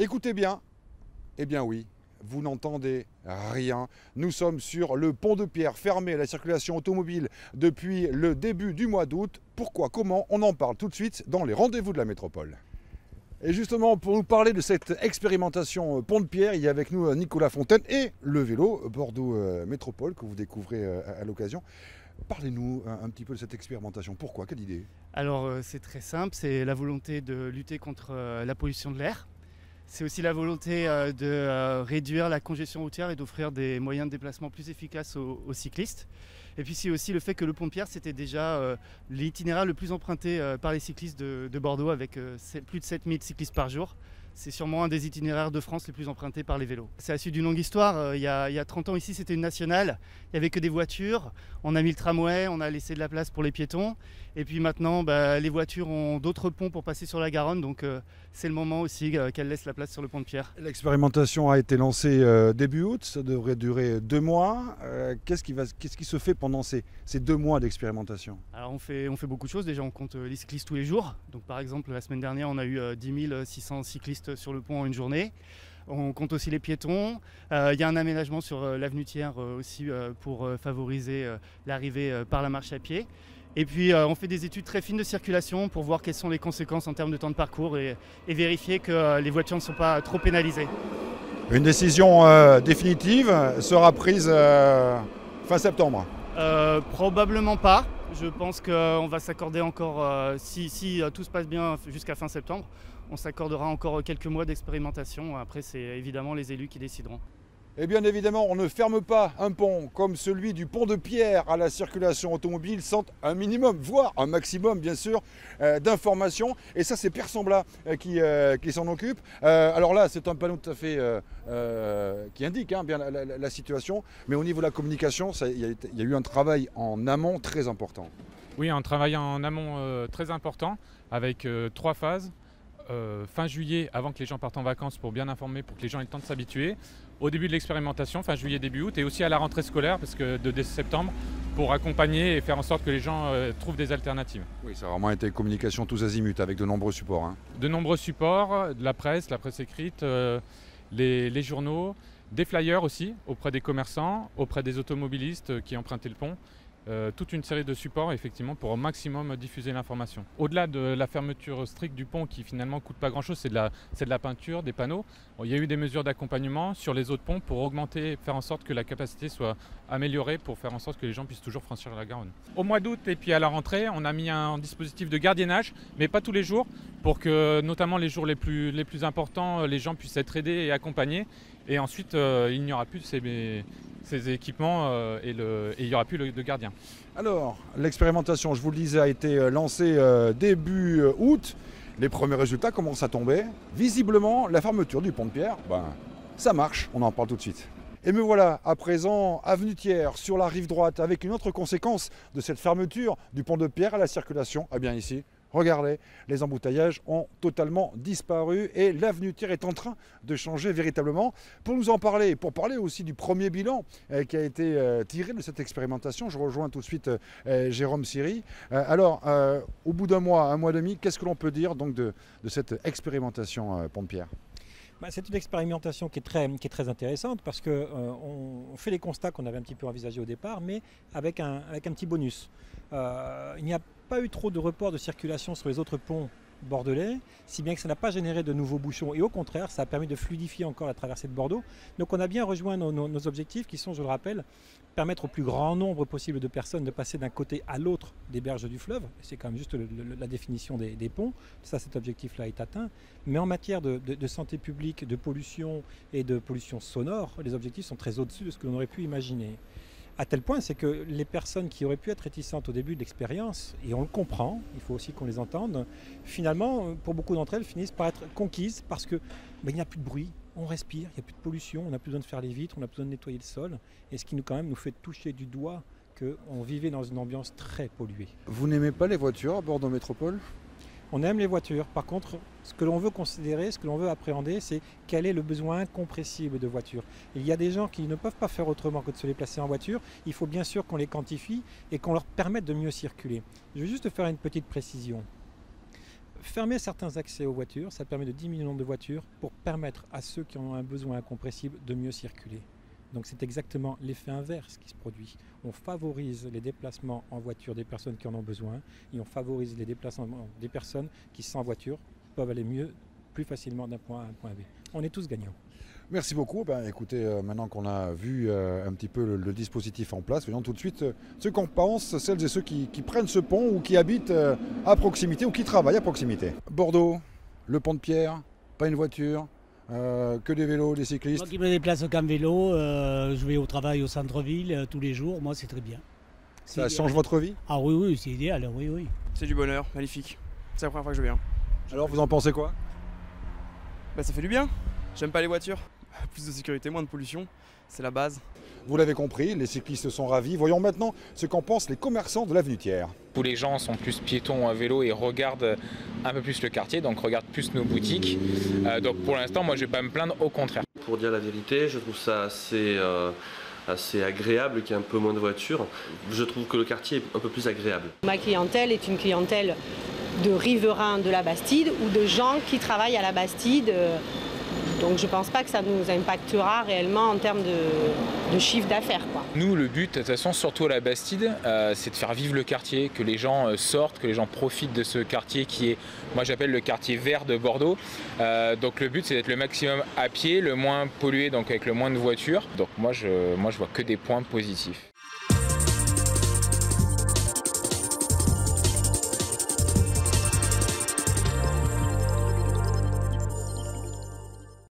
Écoutez bien, eh bien oui, vous n'entendez rien. Nous sommes sur le pont de Pierre, fermé à la circulation automobile depuis le début du mois d'août. Pourquoi, comment? On en parle tout de suite dans les rendez-vous de la métropole. Et justement, pour nous parler de cette expérimentation Pont de Pierre, il y a avec nous Nicolas Fontaine et le vélo Bordeaux Métropole que vous découvrez à l'occasion. Parlez-nous un petit peu de cette expérimentation. Pourquoi? Quelle idée? Alors c'est très simple, c'est la volonté de lutter contre la pollution de l'air. C'est aussi la volonté de réduire la congestion routière et d'offrir des moyens de déplacement plus efficaces aux cyclistes. Et puis c'est aussi le fait que le pont de Pierre, c'était déjà l'itinéraire le plus emprunté par les cyclistes de Bordeaux avec plus de 7000 cyclistes par jour. C'est sûrement un des itinéraires de France les plus empruntés par les vélos. C'est à la suite d'une longue histoire. Il y a 30 ans ici, c'était une nationale. Il n'y avait que des voitures. On a mis le tramway, on a laissé de la place pour les piétons. Et puis maintenant, les voitures ont d'autres ponts pour passer sur la Garonne. Donc c'est le moment aussi qu'elles laissent la place sur le pont de Pierre. L'expérimentation a été lancée début août. Ça devrait durer 2 mois. Qu'est-ce qui se fait pendant ces 2 mois d'expérimentation? Alors on fait beaucoup de choses. Déjà, on compte les cyclistes tous les jours. Donc par exemple, la semaine dernière, on a eu 10 600 cyclistes sur le pont en une journée. On compte aussi les piétons. Il y a un aménagement sur l'avenue Thiers aussi pour favoriser l'arrivée par la marche à pied. Et puis on fait des études très fines de circulation pour voir quelles sont les conséquences en termes de temps de parcours et vérifier que les voitures ne sont pas trop pénalisées. Une décision définitive sera prise fin septembre? Probablement pas. Je pense qu'on va s'accorder encore, si tout se passe bien jusqu'à fin septembre, on s'accordera encore quelques mois d'expérimentation. Après, c'est évidemment les élus qui décideront. Et bien évidemment, on ne ferme pas un pont comme celui du pont de Pierre à la circulation automobile sans un minimum, voire un maximum bien sûr, d'informations. Et ça, c'est Pierre Sambla qui s'en occupe. Alors là, c'est un panneau tout à fait qui indique bien la situation. Mais au niveau de la communication, il y a eu un travail en amont très important. Oui, un travail en amont très important avec 3 phases. Fin juillet, avant que les gens partent en vacances, pour bien informer, pour que les gens aient le temps de s'habituer. Au début de l'expérimentation, fin juillet, début août, et aussi à la rentrée scolaire, parce que de septembre, pour accompagner et faire en sorte que les gens trouvent des alternatives. Oui, ça a vraiment été communication tous azimuts, avec de nombreux supports. De nombreux supports, de la presse écrite, les journaux, des flyers aussi, auprès des commerçants, auprès des automobilistes qui empruntaient le pont. Toute une série de supports effectivement pour au maximum diffuser l'information. Au-delà de la fermeture stricte du pont qui finalement coûte pas grand-chose, c'est de la peinture, des panneaux. Bon, il y a eu des mesures d'accompagnement sur les autres ponts pour augmenter, faire en sorte que la capacité soit améliorée pour faire en sorte que les gens puissent toujours franchir la Garonne. Au mois d'août et puis à la rentrée, on a mis un dispositif de gardiennage, mais pas tous les jours, pour que notamment les jours les plus importants, les gens puissent être aidés et accompagnés. Et ensuite, il n'y aura plus ces équipements et il n'y aura plus de gardien. Alors, l'expérimentation, je vous le disais, a été lancée début août. Les premiers résultats commencent à tomber. Visiblement, la fermeture du pont de Pierre, ça marche. On en parle tout de suite. Et me voilà à présent avenue Thiers sur la rive droite avec une autre conséquence de cette fermeture du pont de Pierre à la circulation. Eh bien ici, regardez, les embouteillages ont totalement disparu et l'avenue Thiers est en train de changer véritablement. Pour nous en parler, pour parler aussi du premier bilan qui a été tiré de cette expérimentation, je rejoins tout de suite Jérôme Siry. Alors, au bout d'un mois et demi, qu'est-ce que l'on peut dire donc de cette expérimentation Pont de Pierre? C'est une expérimentation qui est très intéressante parce qu'on fait les constats qu'on avait un petit peu envisagés au départ, mais avec un petit bonus. Il n'y a pas eu trop de reports de circulation sur les autres ponts bordelais, si bien que ça n'a pas généré de nouveaux bouchons et au contraire ça a permis de fluidifier encore la traversée de Bordeaux. Donc on a bien rejoint nos objectifs qui sont, je le rappelle, permettre au plus grand nombre possible de personnes de passer d'un côté à l'autre des berges du fleuve. C'est quand même juste la définition des ponts. Ça, cet objectif-là est atteint. Mais en matière de santé publique, de pollution et de pollution sonore, les objectifs sont très au-dessus de ce que l'on aurait pu imaginer. À tel point, c'est que les personnes qui auraient pu être réticentes au début de l'expérience, et on le comprend, il faut aussi qu'on les entende, finalement, pour beaucoup d'entre elles, finissent par être conquises parce que il n'y a plus de bruit, on respire, il n'y a plus de pollution, on n'a plus besoin de faire les vitres, on n'a plus besoin de nettoyer le sol, et ce qui quand même nous fait toucher du doigt qu'on vivait dans une ambiance très polluée. Vous n'aimez pas les voitures à Bordeaux Métropole? On aime les voitures. Par contre, ce que l'on veut considérer, ce que l'on veut appréhender, c'est quel est le besoin incompressible de voitures. Il y a des gens qui ne peuvent pas faire autrement que de se déplacer en voiture. Il faut bien sûr qu'on les quantifie et qu'on leur permette de mieux circuler. Je vais juste faire une petite précision. Fermer certains accès aux voitures, ça permet de diminuer le nombre de voitures pour permettre à ceux qui ont un besoin incompressible de mieux circuler. Donc c'est exactement l'effet inverse qui se produit. On favorise les déplacements en voiture des personnes qui en ont besoin et on favorise les déplacements des personnes qui, sans voiture, peuvent aller mieux, plus facilement d'un point A à un point B. On est tous gagnants. Merci beaucoup. Écoutez, maintenant qu'on a vu un petit peu le dispositif en place, voyons tout de suite ce qu'en pensent celles et ceux qui prennent ce pont ou qui habitent à proximité ou qui travaillent à proximité. Bordeaux, le pont de Pierre, pas une voiture, que des vélos, des cyclistes. Moi qui me déplace qu'en vélo, je vais au travail au centre-ville tous les jours, moi c'est très bien. Ça change votre vie? Ah oui, c'est idéal, oui. C'est du bonheur, magnifique. C'est la première fois que je viens. Alors vous en pensez quoi? Ça fait du bien. J'aime pas les voitures. Plus de sécurité, moins de pollution, c'est la base. Vous l'avez compris, les cyclistes sont ravis. Voyons maintenant ce qu'en pensent les commerçants de l'avenue Thiers. Où les gens sont plus piétons ou à vélo et regardent un peu plus le quartier, donc regardent plus nos boutiques. Donc pour l'instant, moi je vais pas me plaindre, au contraire. Pour dire la vérité, je trouve ça assez agréable qu'il y ait un peu moins de voitures. Je trouve que le quartier est un peu plus agréable. Ma clientèle est une clientèle de riverains de la Bastide ou de gens qui travaillent à la Bastide. Donc je ne pense pas que ça nous impactera réellement en termes de chiffre d'affaires. Nous, le but, de toute façon, surtout à la Bastide, c'est de faire vivre le quartier, que les gens sortent, que les gens profitent de ce quartier qui est, moi j'appelle le quartier vert de Bordeaux. Donc le but, c'est d'être le maximum à pied, le moins pollué, donc avec le moins de voitures. Donc moi je vois que des points positifs.